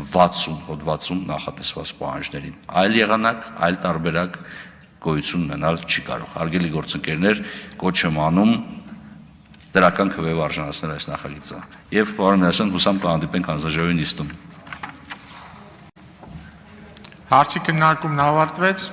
60 հոդվածում նախատեսված պահանջներին։ Այլ եղանակ, այլ տարբերակ գոյություն ունենալ չի կարող։ Հարգելի գործընկերներ, կոչ եմ անում դրական քվեով արժանացնել այս նախագիծը։ Եվ պարոն Միասյան, հուսամ կհանդիպենք հանձնաժողովի նիստում։ Հարցի քննարկումն ավարտվեց։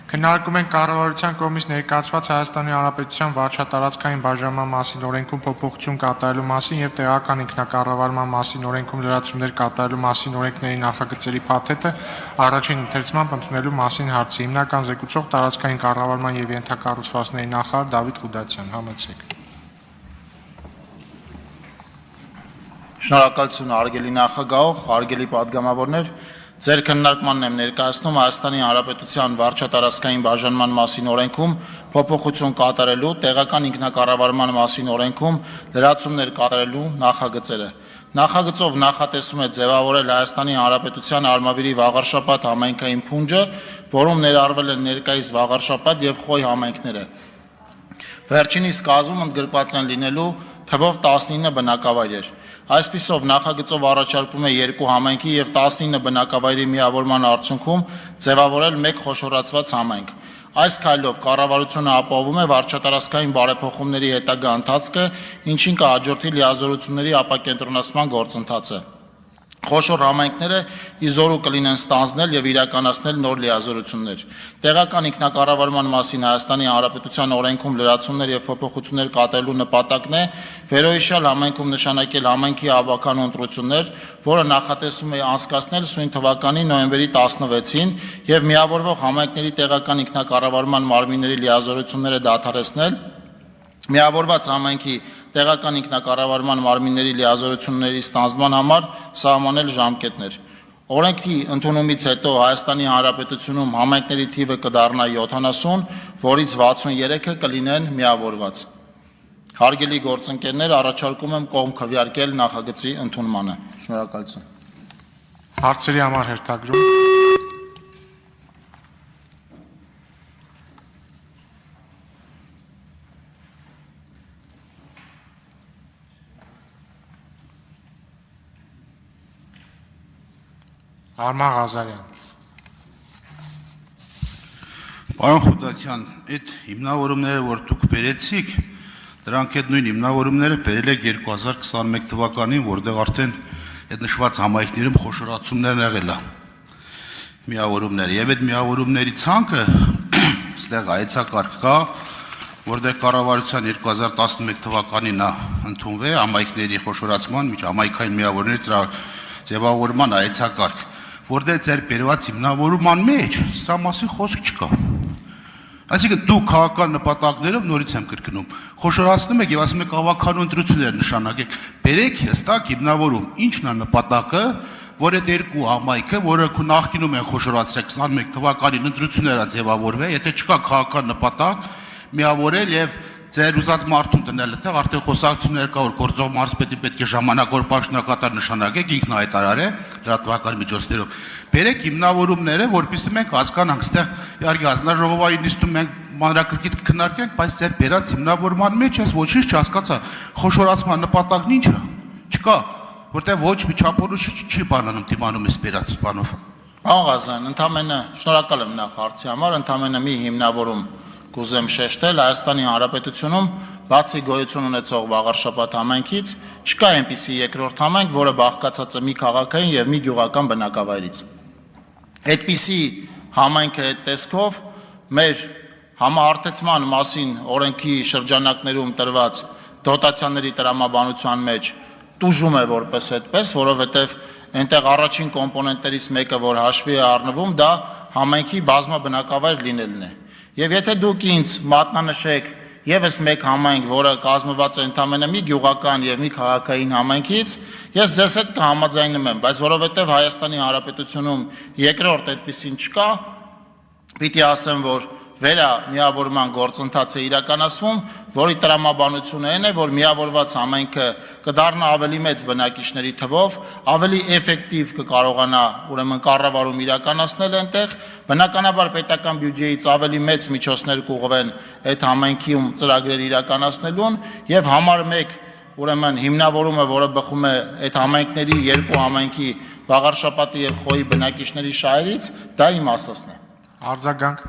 Քննարկում են կառավարության կողմից ներկայացված Հայաստանի Հանրապետության վարչատարածքային բաժանման մասին օրենքում փոփոխություն կատարելու մասին եւ տեղական ինքնակառավարման մասին օրենքում լրացումներ կատարելու մասին օրենքների նախագծերի փաթեթը առաջին ընթերցմամբ ընդունելու մասին հարցի հիմնական զեկուցող տարածքային կառավարման եւ ենթակառուցվածքների նախարար Դավիթ Ղուդացյան, համեցեք։ Շնորհակալություն արգելի նախագահող, արգելի падգամավորներ, ձեր քննարկմանն եմ ներկայացնում Հայաստանի Հանրապետության վարչատարածքային բաժանման մասին օրենքում փոփոխություն կատարելու, տեղական ինքնակառավարման մասին օրենքում լրացումներ կատարելու նախագծերը։ Նախագծով նախատեսում է ձևավորել Հայաստանի Հանրապետության Արմավիրի Վաղարշապատ համայնքային փունջը, որում ներառվել են ներկայիս Վաղարշապատ եւ Խոյ համայնքները։ Վերջինիս կազմում ընդգրկված են լինելու թվով 19 բնակավայրեր։ Այսպիսով նախագծով առաջարկում է 2 համայնքի եւ 19 բնակավայրի միավորման արդյունքում ձևավորել մեկ խոշորացված համայնք։ Այս քայլով կառավարությունը ապահովում է վարչատարածքային բարեփոխումների հետագա ընթացքը, ինչին կհաջորդի լիազորությունների ապակենտրոնացման գործընթացը։ Խոշոր համայնքները իզորու կլինեն ստանձնել եւ իրականացնել նոր լիազորություններ։ Տեղական ինքնակառավարման մասին Հայաստանի Հանրապետության օրենքում լրացումներ եւ փոփոխություններ կատարելու նպատակն է վերոհիշյալ համայնքում նշանակել համայնքի ավականու ընտրություններ, որը նախատեսում է անցկացնել սույն թվականի նոյեմբերի 16-ին եւ միավորվող համայնքների տեղական ինքնակառավարման մարմինների լիազորությունները դադարեցնել, միավորված համայնքի տեղական ինքնակառավարման մարմինների լիազորությունների ստանձնման համար սահմանել ժամկետներ։ Օրենքի ընդունումից հետո Հայաստանի Հանրապետությունում համայնքների թիվը կդառնա 70, որից 63-ը կլինեն միավորված։ Հարգելի գործընկերներ, առաջարկում եմ կողմ քվեարկել նախագծի ընդունմանը։ Շնորհակալություն։ Հարցերի համար հերթագրում։ Արման Ղազարյան։ Պարոն Ղուդացյան, այդ հիմնավորումները, որ դուք բերեցիք, դրանք այդ նույն հիմնավորումները բերել եք 2021 թվականին, որտեղ արդեն այդ նշված համայնքներում խոշորացումներն եղել է միավորումները, եւ այդ միավորումների ցանկը այստեղ այցակարգ կա, որտեղ կառավարության 2011 թվականին է ընդունվել համայնքների խոշորացման, միջհամայնքային միավորների ձևավորման այցակարգ, որտեղ ձեր բերված հիմնավորման մեջ սա մասին խոսք չկա։ Այսինքն դու քաղաքական նպատակներով նորից եմ կրկնում, խոշորացնում եք եւ ասում եք ավականու ընտրություններ նշանակեք, բերեք հստակ հիմնավորում, ինչն է նպատակը, որ այդ երկու համայնքը, որը նախկինում են խոշորացրել 21 թվականին ընտրություններ է ձևավորվել, եթե չկա քաղաքական նպատակ, միավորել եւ ձեր ուզած մարդուն դնել այդտեղ արդեն խոսակցություններ կա, որ գործող մարզպետին պետք է ժամանակավոր պաշտոնակատար նշանակեք, ինքն հայտարար է լրատվական միջոցներով։ Բերեք հիմնավորումները, որպեսզի մենք հասկանանք, այստեղ իհարկե հանձնաժողովային նիստում մենք մանրակրկիտ քննարկենք, բայց ձեր բերած հիմնավորման մեջ ես ոչինչ չհասկացա։ Խոշորացման նպատակն ի՞նչ է։ Չկա, որտեղ ոչ մի չափորոշիչ չի բանանում դիմանում էս բերած բանով։ Պարոն Ղազարյան, ընդամենը շնորհակալ եմ նախ հարցի համար, ընդամենը մի հիմնավորում կուզեմ շեշտել Հայաստանի Հանրապետությունում բացի գոյություն ունեցող Վաղարշապատ համայնքից չկա այնպիսի երկրորդ համայնք, որը բաղկացած է մի քաղաքային եւ մի գյուղական բնակավայրից։ Այդպիսի համայնքը այդ տեսքով մեր համահարթեցման մասին օրենքի շրջանակներում տրված դոտացիաների տրամաբանության մեջ տուժում է որպես այդպես, որովհետեւ այնտեղ առաջին կոմպոնենտներից մեկը, որ հաշվի է առնվում, դա համայնքի բազմաբնակավայր լինելն է։ Եվ եթե դուք ինձ մատնանշեք եւս մեկ համայնք, որը կազմված է ընդամենը մի գյուղական եւ մի քաղաքային համայնքից, ես ձեզ հետ կհամաձայնում եմ, բայց որովհետեւ Հայաստանի Հանրապետությունում երկրորդ այդպեսին չկա, պիտի ասեմ, որ վերամիավորման գործընթացը իրականացվում, որի տրամաբանությունը այն է, որ միավորված համայնքը կդառնա ավելի մեծ բնակիչների թվով, ավելի էֆեկտիվ կկարողանա ուրեմն կառավարում իրականացնել այնտեղ, բնականաբար պետական բյուջեից ավելի մեծ միջոցներ կուղղվեն այդ համայնքում ծրագրեր իրականացնելուն եւ համար 1 ուրեմն հիմնավորումը, որը բխում է այդ համայնքների երկու համայնքի Վաղարշապատի եւ Խոյի բնակիչների շահերից, դա իմ ասածն է։ Արձագանք։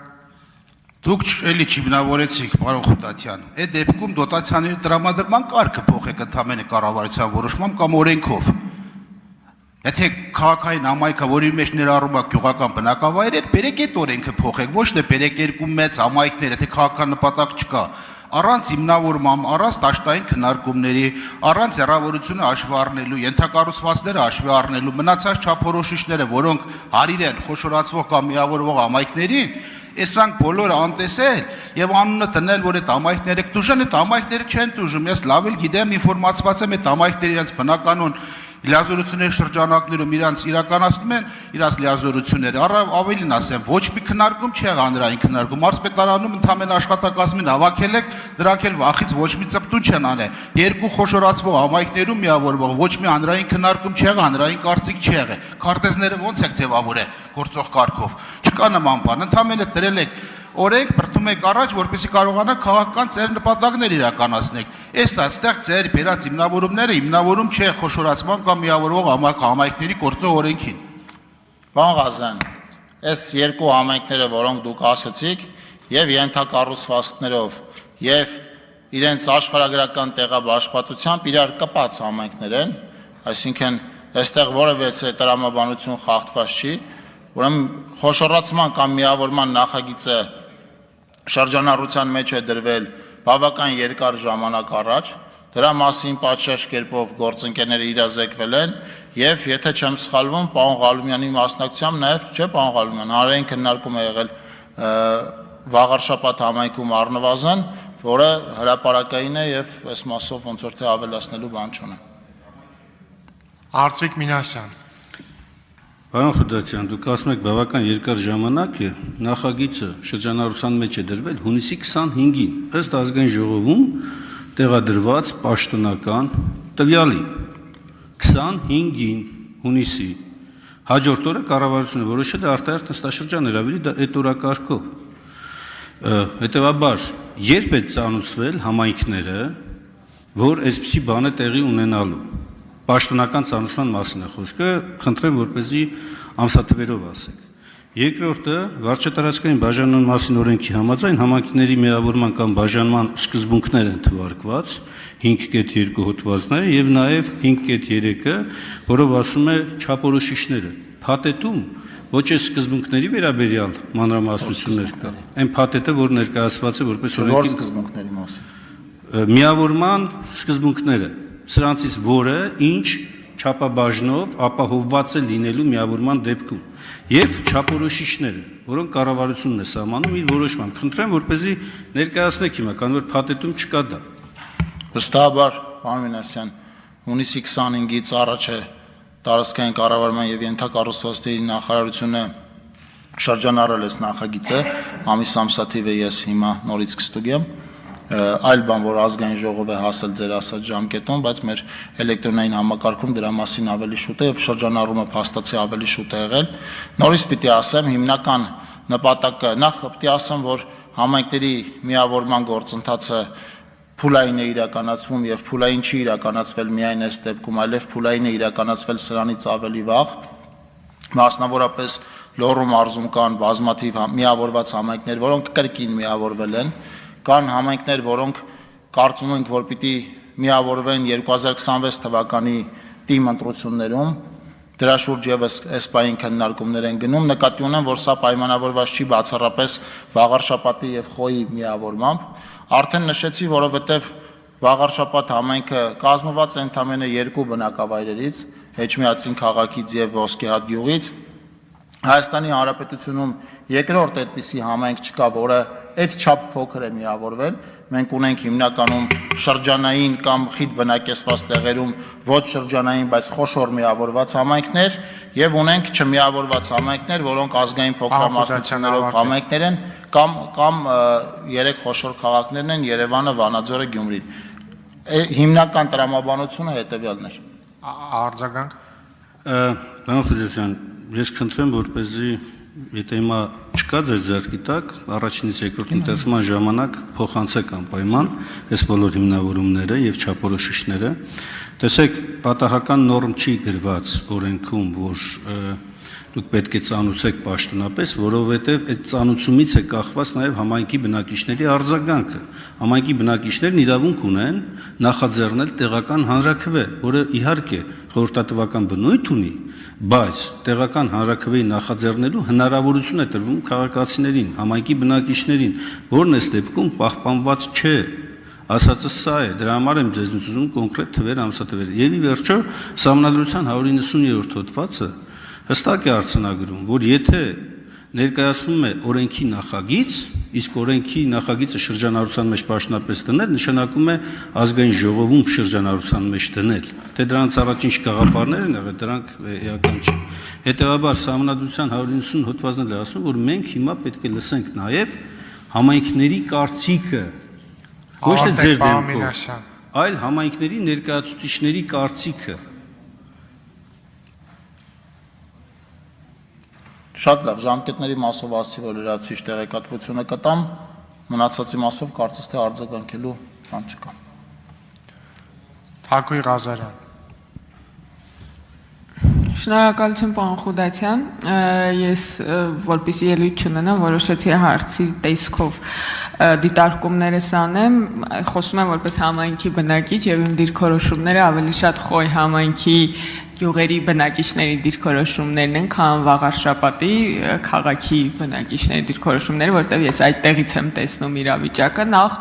Դուք էլի չիմնավորեցիք, պարոն Խուտատյան, այդ դեպքում դոտացիաների տրամադրման կարգը փոխեք ընդհանրապես կառավարության որոշմամբ կամ օրենքով։ Եթե քաղաքային համայնքը, որի մեջ ներառում է գյուղական բնակավայրեր, բերեք այդ օրենքը փոխեք, ոչ թե բերեք երկու մեծ համայնքներ, եթե քաղաքական նպատակ չկա, առանց հիմնավորման, առանց դաշտային քննարկումների, առանց հեռավորությունը հաշվի առնելու, ենթակառուցվածքները հաշվի առնելու, մնացած չափորոշիչները, որոնք հարիր են խոշորացվող կամ միավորվող համայնքներին, Էսրանք բոլորը անտեսել եւ անունը դնել, որ այդ համայնքները կտուժեն, այդ համայնքները չեն տուժում։ Ես լավ էլ գիտեմ, ինֆորմացված եմ այդ համայնքների իրենց բնականon լիազորությունների շրջանակներում իրանց իրականացնում են իրաց լիազորությունները։ Ավելին ասեմ, ոչ մի քննարկում չի եղել հանրային քննարկում։ Մարզպետարանում ընդհանրեն աշխատակազմին հավաքել եք, դրանք էլ վախից ոչ մի ծպտուն չեն անել։ Երկու խոշորացվող համայնքներում միավորվող ոչ մի հանրային քննարկում չի եղել, հանրային կարծիք չի եղել։ Քարտեզները ոնց եք ձևավորել գործող կարգով։ Չկա նման բան։ Ընդհանրեն դրել եք օրենք բրդում եք առաջ, որպեսզի կարողանաք քաղաքական ձեր նպատակներ իրականացնեք։ Այս այստեղ ձեր բերած հիմնավորումները հիմնավորում չէ խոշորացման կամ միավորվող համայնքների գործող օրենքին։ Պարոն Ղազարյան, այս երկու համայնքները, որոնք դուք ասացիք, եւ ենթակառուցվածքներով եւ իրենց աշխարհագրական տեղաբաշխվածությամբ իրար կապած համայնքներ են, այսինքն այստեղ որևէ տրամաբանություն խախտված չի, ուրեմն խոշորացման կամ միավորման նախագիծը շրջանառության մեջ է դրվել բավական երկար ժամանակ առաջ, դրա մասին պատշաճ կերպով գործընկերները իրազեկվել են եւ եթե չեմ սխալվում, պարոն Ղալումյանի մասնակցությամբ նաեւ չէ, պարոն Ղալումյան, հանրային քննարկում է եղել Վաղարշապատ համայնքում առնվազն, որը հրապարակային է եւ այս մասով ոնց որ թե ավելացնելու բան չունի։ Արծվիկ Մինասյան։ Պարոն Խուտատյան, դուք ասում եք բավական երկար ժամանակ է, նախագիծը շրջանառության մեջ է դրվել հունիսի 25-ին, ըստ ազգային ժողովում տեղադրված պաշտոնական տվյալի 25-ին հունիսի։ Հաջորդ օրը կառավարությունը որոշել է արտահերթ նստաշրջան հրավիրի այդ օրակարգով։ Հետևաբար, երբ է ծանուցվել համայնքները, որ այսպիսի բան է տեղի ունենալու։ Պաշտոնական ծանուցման մասին է խոսքը, խնդրեմ, որպեսզի ամսաթվերով ասեք։ Երկրորդը, վարչատարածքային բաժանման մասին օրենքի համաձայն համայնքների միավորման կամ բաժանման սկզբունքներ են թվարկված 5.2 հոդվածները եւ նաեւ 5.3-ը, որով ասում է չափորոշիչները։ Փաթեթում ոչ է սկզբունքների վերաբերյալ մանրամասնություններ կա։ Այն փաթեթը, որ ներկայացված է որպես օրենքի Որ սկզբունքների մասին։ Միավորման սկզբունքները Սրանցից որը ինչ չափաբաժնով ապահովված է լինելու միավորման դեպքում եւ չափորոշիչները, որոնք կառավարությունն է սահմանում իր որոշմամբ։ Խնդրեմ, որպեսզի ներկայացնեք հիմա, քանի որ փաթեթում չկա դա։ Վստահաբար, պարոն Մինասյան, հունիսի 25-ից առաջ է տարածքային կառավարման եւ ենթակառուցվածքների նախարարությունը շրջանառել այս նախագիծը, ամսաթիվը ես հիմա նորից կստուգեմ։ Այլ բան, որ ազգային ժողով է հասել ձեր ասած ժամկետում, բայց մեր էլեկտրոնային համակարգում դրա մասին ավելի շուտ է եւ շրջանառումը փաստացի ավելի շուտ է եղել։ Նորից պիտի ասեմ, հիմնական նպատակը նախ պիտի ասեմ, որ համայնքների միավորման գործընթացը փուլային է իրականացվում եւ փուլային չի իրականացվել միայն այս դեպքում, այլև փուլային է իրականացվել սրանից ավելի վաղ, մասնավորապես Լոռու մարզում կան բազմաթիվ միավորված համայնքներ, որոնք կրկին միավորվել են, կան համայնքներ, որոնք կարծում ենք, որ պիտի միավորվեն 2026 թվականի թիմ ընտրություններում, դրա շուրջ եւս այս պահին քննարկումներ են գնում, նկատի ունեմ, որ սա պայմանավորված չի բացառապես Վաղարշապատի եւ Խոյի միավորմամբ, արդեն նշեցի, որովհետեւ Վաղարշապատ համայնքը կազմված է ընդամենը երկու բնակավայրերից, Էջմիածին քաղաքից եւ Ոսկեհատ գյուղից, Հայաստանի Հանրապետությունում երկրորդ այդպիսի համայնք չկա, որը այդ չափ փոքր է միավորվել, մենք ունենք հիմնականում շրջանային կամ խիտ բնակեցված տեղերում ոչ շրջանային, բայց խոշոր միավորված համայնքներ եւ ունենք չմիավորված համայնքներ, որոնք ազգային փոքրամասնություններով համայնքներ են կամ երեք խոշոր քաղաքներն են Երևանը, Վանաձորը, Գյումրին։ Հիմնական տրամաբանությունը հետեւյալն էր։ Արձագանք։ Պարոն Խուտատյան, ես խնդրեմ, որպեսզի եթե հիմա չկա ձեր ձեռքի տակ, առաջինից երկրորդ ընթերցման ժամանակ փոխանցեք անպայման այս բոլոր հիմնավորումները եւ չափորոշիչները, Տեսեք, պատահական նորմ չի գրված օրենքում, որ դուք պետք է ծանուցեք պաշտոնապես, որովհետև այդ ծանուցումից է կախված նաև համայնքի բնակիչների արձագանքը։ Համայնքի բնակիչներն իրավունք ունեն նախաձեռնել տեղական հանրաքվե, որը իհարկե խորհրդատվական բնույթ ունի, բայց տեղական հանրաքվեի նախաձեռնելու հնարավորություն է տրվում քաղաքացիներին, համայնքի բնակիչներին, որն այս դեպքում պահպանված չէ։ Ասածը սա է, դրա համար եմ ձեզ ուզում կոնկրետ թվեր, ամսաթվեր։ Եվ ի վերջո, Սահմանադրության 190-րդ հոդվածը հստակ է արձանագրում, որ եթե ներկայացվում է օրենքի նախագիծ, իսկ օրենքի նախագիծը շրջանառության մեջ պաշտոնապես դնել, նշանակում է ազգային ժողովում շրջանառության մեջ դնել։ Թե դրանց առաջին գաղափարներ են եղել, դրանք էական չեն։ Հետևաբար Սահմանադրության 190 հոդվածն է ասում, որ մենք հիմա պետք է լսենք նաև համայնքների կարծիքը, ոչ թե ձեր դեմքով, այլ համայնքների ներկայացուցիչների կարծիքը։ Շատ լավ, ժամկետների մասով ասացի, որ լրացուցիչ տեղեկատվությունը կտամ, մնացածի մասով կարծես թե արձագանքելու բան չկա։ Թակուի Ղազարյան։ Շնորհակալություն պարոն Խուդատյան, ես որպեսզի ելույթ չունենամ, որոշեցի հարցի տեսքով դիտարկումներս անեմ, խոսում եմ որպես համայնքի բնակիչ եւ իմ դիրքորոշումները ավելի շատ խոյ համայնքի գյուղերի բնակիչների դիրքորոշումներն են, քան Վաղարշապատի քաղաքի բնակիչների դիրքորոշումները, որտեղ ես այդտեղից եմ տեսնում իրավիճակը, նախ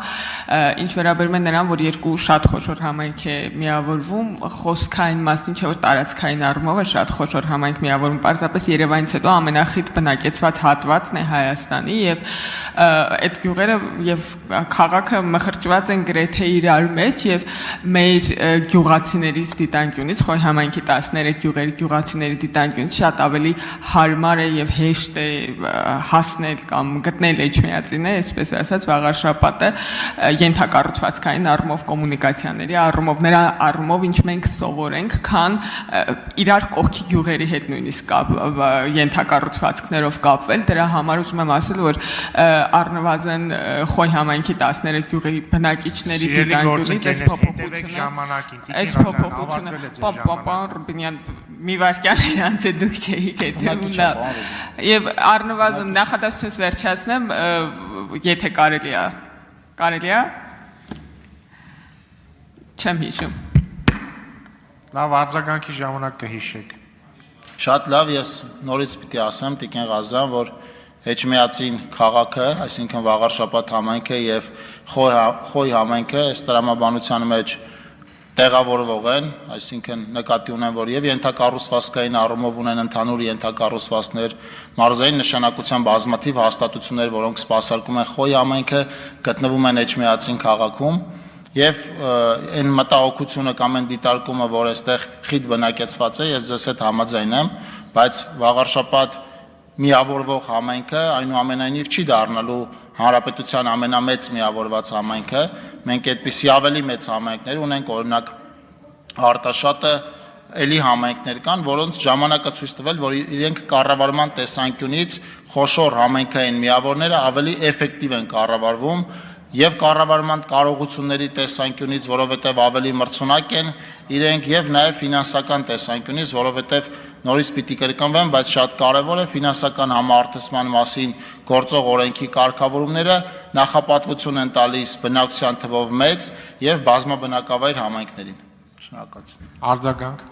ինչ վերաբերում է նրան, որ երկու շատ խոշոր համայնք է միավորվում, խոսքային մասին չէ, որ տարածքային առումով է շատ խոշոր համայնք միավորվում, պարզապես Երևանից հետո ամենախիտ բնակեցված հատվածն է Հայաստանի եւ այդ գյուղերը եւ քաղաքը մխրճված են գրեթե իրար մեջ եւ մեր գյուղացիներից դիտանկյունից խոյ համայնքի 13 գյուղերի գյուղացիների դիտանկյունից շատ ավելի հարմար է եւ հեշտ է հասնել կամ գտնել էջմիածինը, այսպես ասած Վաղարշապատը ենթակառուցվածքային առումով կոմունիկացիաների առումով նրա առումով ինչ մենք սովորենք, քան իրար կողքի գյուղերի հետ նույնիսկ ենթակառուցվածքներով կապվել, դրա համար ուզում եմ ասել, որ առնվազն խոյ համայնքի 13 գյուղերի բնակիչների դիտանկյունից այս փոփոխությունը մի վարքյան իրանց է դուք չէիք հետևում եւ առնվազն նախադասությունս վերջացնեմ, եթե կարելի է չեմ հիշում։ Լավ, արձագանքի ժամանակ կհիշեք։ Շատ լավ, ես նորից պիտի ասեմ Տիկին Ղազարյան, որ Էջմիածին քաղաքը, այսինքն Վաղարշապատ համայնքը եւ Խոյ համայնքը այս տրամաբանության մեջ տեղավորվող են, այսինքն նկատի ունեն, որ եւ ենթակառուցվածքային առումով ունեն ընդհանուր ենթակառուցվածքներ, մարզային նշանակության բազմաթիվ հաստատություններ, որոնք սպասարկում են Խոյ համայնքը, գտնվում են Էջմիածին քաղաքում եւ այն մտահոգությունը կամ այն դիտարկումը, որ այստեղ խիտ բնակեցված է, ես ձեզ հետ համաձայն եմ, բայց Վաղարշապատ միավորվող համայնքը այնուամենայնիվ չի դառնալու հանրապետության ամենամեծ միավորված համայնքը, մենք այդպիսի ավելի մեծ համայնքներ ունենք, օրինակ Արտաշատը, էլի համայնքներ կան, որոնց ժամանակը ցույց տվել, որ իրենք կառավարման տեսանկյունից խոշոր համայնքային միավորները ավելի էֆեկտիվ են կառավարվում եւ կառավարման կարողությունների տեսանկյունից, որովհետեւ ավելի մրցունակ են իրենք եւ նաեւ ֆինանսական տեսանկյունից, որովհետեւ նորից պիտի կրկնվեմ, բայց շատ կարևոր է ֆինանսական համարտեսման մասին գործող օրենքի կարգավորումները նախապատվություն են տալիս բնակչության թվով մեծ եւ բազմաբնակավայր համայնքներին։ Շնորհակալություն։ Արձագանք։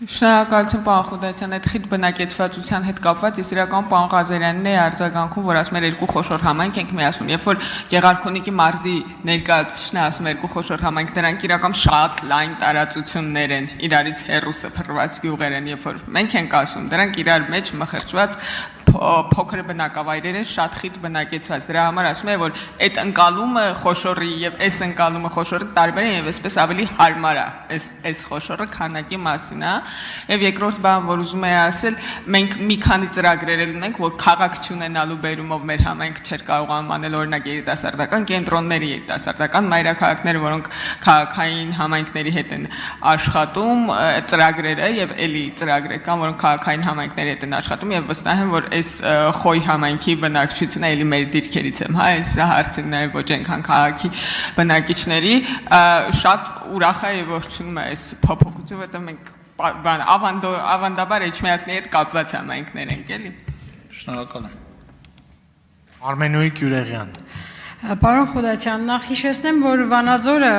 Շնորհակալություն պարոն Խուդատյան, այդ խիտ բնակեցվածության հետ կապված ես իրական պարոն Ղազարյանն է արձագանքում, որ ասում էր երկու խոշոր համայնք ենք միացնում, երբ որ Գեղարքունիքի մարզի ներկայացուցիչն է ասում երկու խոշոր համայնք, դրանք իրական շատ լայն տարածություններ են, իրարից հեռու սփռված գյուղեր են, երբ որ մենք ենք ասում, դրանք իրար մեջ մխրճված փոքր բնակավայրեր են, շատ խիտ բնակեցված։ Դրա համար ասում եմ, որ այդ ընկալումը խոշորի եւ այս ընկալումը խոշորի տարբեր են եւ այսպես ավելի հարմար է այս խոշորը քանակի մասին, հա։ Եվ երկրորդ բան, որ ուզում եմ ասել, մենք մի քանի ծրագրեր ունենք, որ քաղաք չունենալու բերումով մեր համայնք չէր կարողանում անել, օրինակ երիտասարդական կենտրոնների, երիտասարդական մայրաքաղաքները, որոնք քաղաքային համայնքների հետ են աշխատում, ծրագրերը եւ էլի ծրագրեր կան, որոնք քաղաքային համայնքների հետ են աշխատում եւ վստահ եմ, որ ես Խոյ համայնքի բնակչությունը էլի մեր դիրքերից եմ, հա, այս հարցը նաև ոչ այնքան քաղաքի բնակիչների շատ ուրախ է որ չունում է այս փոփոխությունը, որտեղ մենք ավանդաբար Էջմիածնի հետ կապված համայնքներ ենք, էլի։ Շնորհակալ եմ։ Արմենուհի Գյուրեղյան։ Պարոն Խուդատյան, նախ հիշեցնեմ, որ Վանաձորը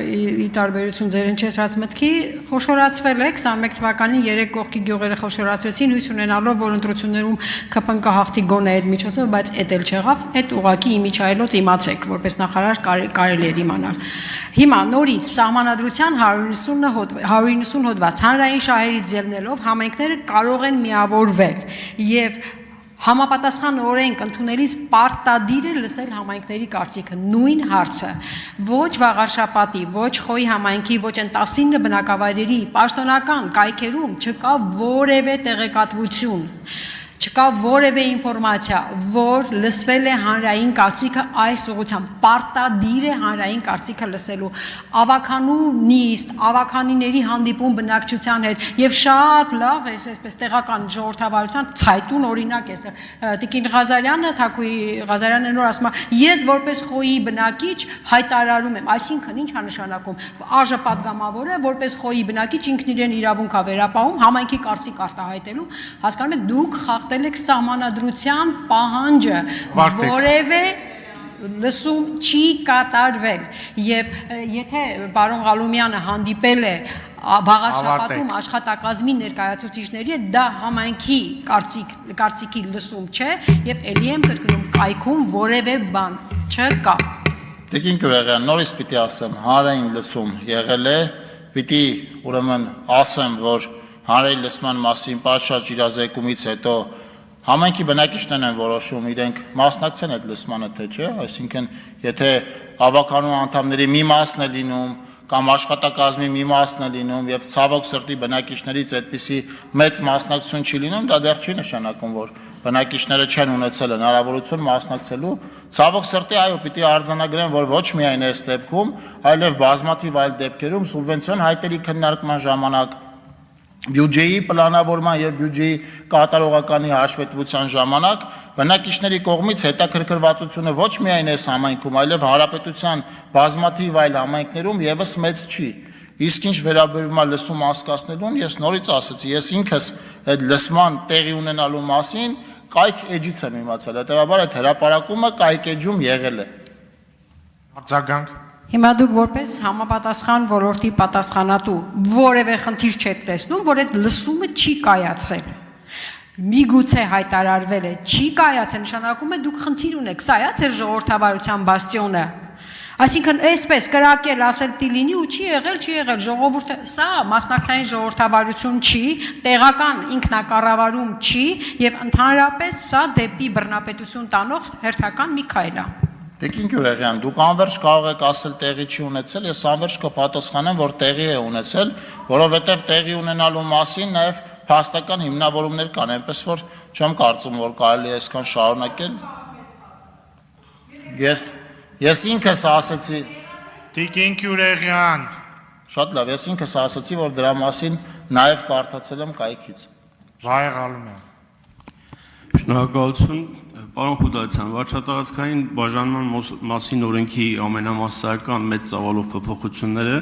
ի տարբերություն ձեր հնչեցրած մտքի խոշորացվել է 21 թվականին 3 կողքի գյուղերը խոշորացվեցին, հույս ունենալով, որ ընտրություններում ԿՊՆ կհաղթի գոնե այդ միջոցով, բայց էդ էլ չեղավ, այդ ուղղակի իմիջայլոց իմացեք, որպես նախարար կարելի էր իմանալ։ Հիմա նորից սահմանադրության 190 հոդված հանրային շահերից ելնելով համայնքները կարող են միավորվել եւ համապատասխան օրենք ընդունելիս պարտադիր է լսել համայնքների կարծիքը, նույն հարցը, ոչ Վաղարշապատի, ոչ Խոյի համայնքի, ոչ են 19 բնակավայրերի պաշտոնական կայքերում չկա որևէ տեղեկատվություն, չկա որևէ ինֆորմացիա, որ լսվել է հանրային կարծիքը այս ուղղությամբ, պարտադիր է հանրային կարծիքը լսելու, ավականու նիստ, ավականիների հանդիպում բնակչության հետ եւ շատ լավ է այսպես տեղական ժողովրդավարության ցայտուն օրինակ է Տիկին Ղազարյանը, Թակուի Ղազարյանը նոր ասում է, ես որպես Խոյի բնակիչ հայտարարում եմ, այսինքն ի՞նչ է նշանակում, ԱԺ պատգամավորը որպես Խոյի բնակիչ ինքն իրեն իրավունք է վերապահում համայնքի կարծիք արտահայտելու, հասկանում եք դուք խախտել եք սահմանադրության պահանջը, որևէ լսում չի կատարվել եւ եթե պարոն Ղալումյանը հանդիպել է Վաղարշապատում աշխատակազմի ներկայացուցիչների հետ, դա համայնքի կարծիքի լսում չէ եւ ելի եմ կրկնում կայքում որևէ բան չկա։ Տիկին Գյուրեղյան, նորից պիտի ասեմ, հանրային լսում եղել է, պիտի ուրեմն ասեմ, որ հանրային լսման մասին պատշաճ իրազեկումից հետո համայնքի բնակիչներն են որոշում իրենք մասնակցեն այդ լսմանը թե չէ, այսինքն եթե ավականու անդամների մի մասն է լինում կամ աշխատակազմի մի մասն է լինում եւ ցավոք սրտի բնակիչներից այդպիսի մեծ մասնակցություն չի լինում, դա դեռ չի նշանակում, որ բնակիչները չեն ունեցել հնարավորություն մասնակցելու, ցավոք սրտի այո, պիտի արձանագրեն, որ ոչ միայն այս դեպքում, այլև բազմաթիվ այլ դեպքերում սուբվենցիոն հայտերի քննարկման ժամանակ բյուջեի պլանավորման եւ բյուջեի կատարողականի հաշվետվության ժամանակ բնակիչների կողմից հետաքրքրվածությունը ոչ միայն այս համայնքում, այլև հանրապետության բազմաթիվ այլ համայնքներում եւս մեծ չի։ Իսկ ինչ վերաբերում է լսում հասկացնելուն, ես նորից ասացի, ես ինքս այդ լսման տեղի ունենալու մասին կայք էջից եմ իմացել, հետեւաբար այդ հրապարակումը կայք էջում եղել է։ Արձագանք։ Հիմա դուք որպես համապատասխան ոլորտի պատասխանատու որևէ խնդիր չեք տեսնում, որ այդ լսումը չի կայացել։ Միգուցե հայտարարվել է, չի կայացել, նշանակում է դուք խնդիր ունեք, սա է ձեր ժողովրդավարության բաստիոնը։ Այսինքն այսպես կրակել, ասել պիտի լինի ու չի եղել, ժողովուրդը, սա մասնակցային ժողովրդավարություն չի, տեղական ինքնակառավարում չի եւ ընդհանրապես սա դեպի բռնապետություն տանող հերթական մի քայլ է։ Տիկին Գյուրեղյան, դուք անվերջ կարող եք ասել տեղի չի ունեցել, ես անվերջ կպատասխանեմ, որ տեղի է ունեցել, որովհետև տեղի ունենալու մասին նաև փաստական հիմնավորումներ կան, այնպես որ չեմ կարծում, որ կարելի է այսքան շարունակել։ Ես ինքս ասացի, Տիկին Գյուրեղյան, շատ լավ, ես ինքս ասացի, որ դրա մասին նաև կարդացել եմ կայքից։ Վայ Ղալումյան։ Շնորհակալություն, պարոն Խուդատյան, վարչատարածքային բաժանման մասին օրենքի ամենամասսայական մեծ ծավալով փոփոխությունները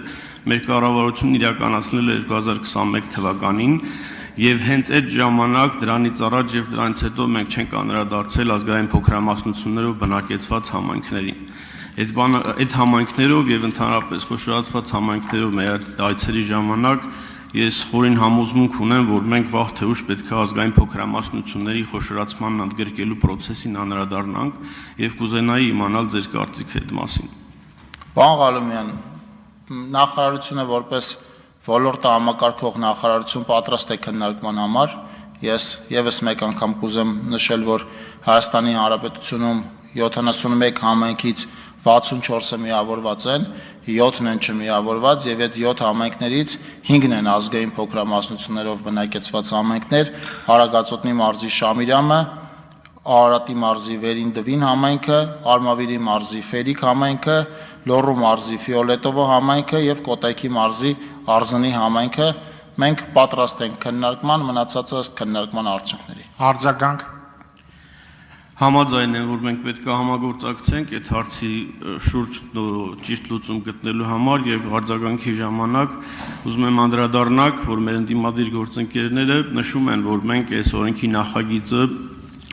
մեր կառավարությունն իրականացնել է 2021 թվականին եւ հենց այդ ժամանակ դրանից առաջ եւ դրանից հետո մենք չենք անդրադարձել ազգային փոքրամասնություններով բնակեցված համայնքներին։ Այդ համայնքներով եւ ընդհանրապես խոշորացված համայնքներով մեր այցերի ժամանակ ես խորին համոզմունք ունեմ, որ մենք վաղ թե ուշ պետք է ազգային փոքրամասնությունների խոշորացմանն ընդգրկելու process-ին անդրադառնանք եւ կուզենայի իմանալ ձեր կարծիքը այդ մասին։ Պարոն Ղալումյան, նախարարությունը որպես ոլորտը համակարգող նախարարություն պատրաստ է քննարկման համար։ Ես եւս մեկ անգամ կուզեմ նշել, որ Հայաստանի Հանրապետությունում 71 համայնքից 64-ը միավորված են, 7-ն են չմիավորված եւ այդ 7 համայնքներից 5-ն են ազգային փոքրամասնություններով բնակեցված համայնքներ, Արագածոտնի մարզի Շամիրամը, Արարատի մարզի Վերին-Դվին համայնքը, Արմավիրի մարզի Ֆերիկ համայնքը, Լոռու մարզի Ֆիոլետովո համայնքը եւ Կոտայքի մարզի Արզնի համայնքը։ Մենք պատրաստ ենք քննարկման, մնացածը ըստ քննարկման արդյունքների։ Արձագանք։ Համաձայն եմ, որ մենք պետք է համագործակցենք այդ հարցի շուրջ ճիշտ լուծում գտնելու համար եւ արձագանքի ժամանակ ուզում եմ անդրադառնալ, որ մեր ընդդիմադիր գործընկերները նշում են, որ մենք այս օրենքի նախագիծը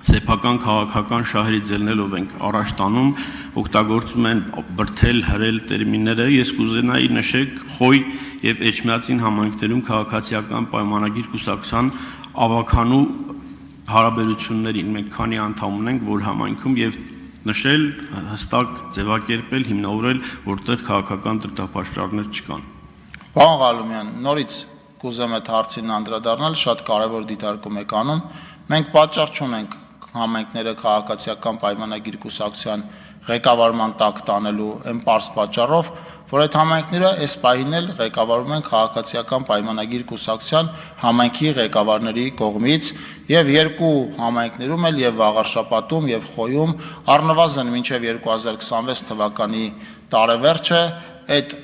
սեփական քաղաքական շահերի ձելնելով ենք առաջ տանում, օգտագործում են բրթել, հրել տերմինները, ես կուզենայի նշեք Խոյ եւ Էջմիածին համայնքներում քաղաքացիական պայմանագիր կուսակցության ավականու հարաբերություններին մենք քանի անդամ ունենք որ համայնքում եւ նշել հստակ ձևակերպել հիմնավորել որտեղ քաղաքական դրդապաշտարներ չկան։ Պարոն Ղալումյան, նորից կուզեմ այդ հարցին անդրադառնալ, շատ կարևոր դիտարկում եք անում։ Մենք պատճառ չունենք համայնքները քաղաքացիական պայմանագիր կուսակցության ղեկավարման տակ տանելու այն պարզ պատճառով, որ այդ համայնքները այս պահին էլ ղեկավարում են քաղաքացիական պայմանագիր կուսակցության համայնքի ղեկավարների կողմից եւ երկու համայնքներում էլ եւ Վաղարշապատում եւ Խոյում առնվազն մինչեւ 2026 թվականի տարեվերջը այդ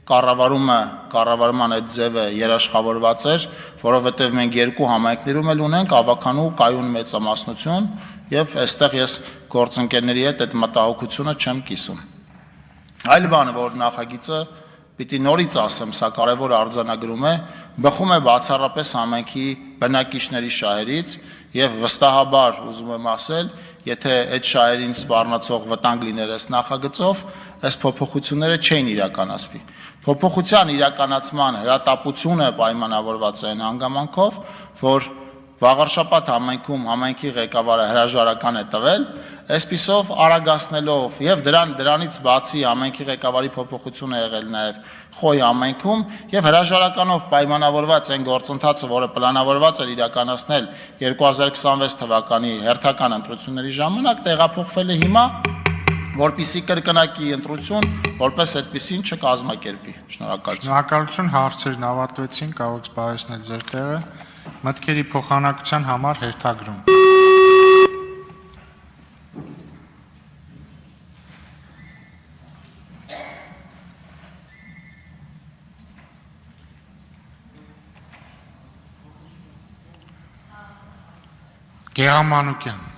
կառավարման այդ ձևը երաշխավորված էր, որովհետեւ մենք երկու համայնքներում էլ ունենք ավականու կայուն մեծամասնություն եւ այստեղ ես գործընկերների հետ այդ մտահոգությունը չեմ կիսում։ Այլ բանը, որ նախագիծը պիտի նորից ասեմ, սա կարևոր արձանագրում է, բխում է բացառապես համայնքի բնակիչների շահերից եւ վստահաբար ուզում եմ ասել, եթե այդ շահերին սպառնացող վտանգ լիներ այս նախագծով, այս փոփոխությունները չէին իրականացվի։ Փոփոխության իրականացման հրատապությունը պայմանավորված է այն հանգամանքով, որ Վաղարշապատ համայնքում համայնքի ղեկավարը հրաժարական է տվել, այսպիսով արագացնելով եւ դրանից բացի համայնքի ղեկավարի փոփոխություն է եղել նաեւ Խոյ համայնքում եւ հրաժարականով պայմանավորված այն գործընթացը, որը պլանավորված էր իրականացնել 2026 թվականի հերթական ընտրությունների ժամանակ, տեղափոխվել է հիմա, որպիսի կրկնակի ընտրություն որպես այդպեսին չկազմակերպվի։ Շնորհակալություն։ Շնորհակալություն, հարցերն ավարտվեցին, կարող եք զբաղեցնել ձեր տեղը։ Մտքերի փոխանակության համար հերթագրում։ Գեղամանուկյան։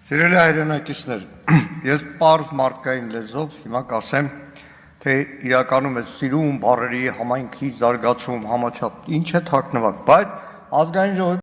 Սիրելի հայրենակիցներ, ես պարզ մարդկային լեզվով հիմա կասեմ, թե իրականում է սիրում, բարերի, համայնքի զարգացում, համաչափ, ինչ է թաքնված, բայց ազգային ժողովի